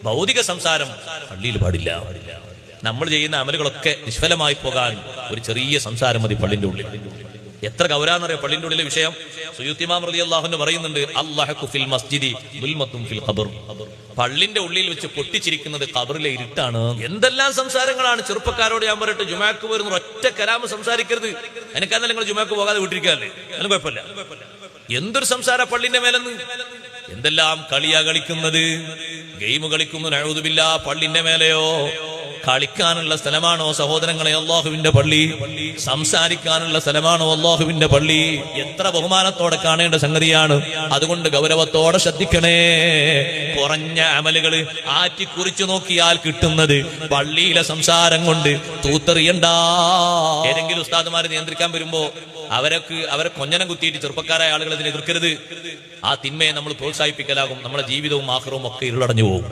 ഭൗതിക സംസാരം പള്ളിയിൽ പാടില്ല. നമ്മൾ ചെയ്യുന്ന അമലുകളൊക്കെ നിഷ്ഫലമായി പോകാൻ ഒരു ചെറിയ സംസാരം മതി പള്ളിന്റെ ഉള്ളിൽ. എത്ര ഗൗരവമെന്നറിയോ പള്ളിന്റെ ഉള്ളിലെ വിഷയം. സുയൂത്തി ഇമാം റളിയല്ലാഹു അൻഹു പറയുന്നുണ്ട്, അല്ലാഹു ഫിൽ മസ്ജിദി ദുൽമത്തുൻ ഫിൽ ഖബർ. പള്ളിന്റെ ഉള്ളിൽ വെച്ച് പൊട്ടിച്ചിരിക്കുന്നത് ഖബറിലെ ഇരുട്ടാണ്. എന്തെല്ലാം സംസാരങ്ങളാണ്. ചെറുപ്പക്കാരോട് ഞാൻ പറയട്ടെ, ജുമാക്ക് വരുന്ന ഒറ്റ കലാമ് സംസാരിക്കരുത്. എനിക്കന്നല്ല നിങ്ങൾ ജുമാക്ക് പോകാതെ വിട്ടിരിക്കാല്ലേ, അതിന് കുഴപ്പമില്ല. എന്തൊരു സംസാര പള്ളിന്റെ മേലെന്ന്. എന്തെല്ലാം കളിയാ കളിക്കുന്നത്, ഗെയിം കളിക്കുന്നു. നഊദു ബില്ലാഹ്. പള്ളിന്റെ മേലെയോ കളിക്കാനുള്ള സ്ഥലമാണോ സഹോദരങ്ങളെ അല്ലാഹുവിന്റെ പള്ളി? സംസാരിക്കാനുള്ള സ്ഥലമാണോ അല്ലാഹുവിന്റെ പള്ളി? എത്ര ബഹുമാനത്തോടെ കാണേണ്ട സംഗതിയാണ്. അതുകൊണ്ട് ഗൗരവത്തോടെ ശ്രദ്ധിക്കണേ. കുറഞ്ഞ അമലുകള് ആറ്റിക്കുറിച്ചു നോക്കിയാൽ കിട്ടുന്നത് പള്ളിയിലെ സംസാരം കൊണ്ട് തൂത്തെറിയണ്ട. ഏതെങ്കിലും ഉസ്താദുമാരെ നിയന്ത്രിക്കാൻ വരുമ്പോ അവരെ കൊഞ്ഞനം കുത്തിയിട്ട് ചെറുപ്പക്കാരായ ആളുകൾ ഇതിനെ എതിർക്കരുത്. ആ തിന്മയെ നമ്മൾ പ്രോത്സാഹിപ്പിക്കലാകും. നമ്മുടെ ജീവിതവും ആഖിറവും ഒക്കെ ഇരുളടഞ്ഞു പോകും.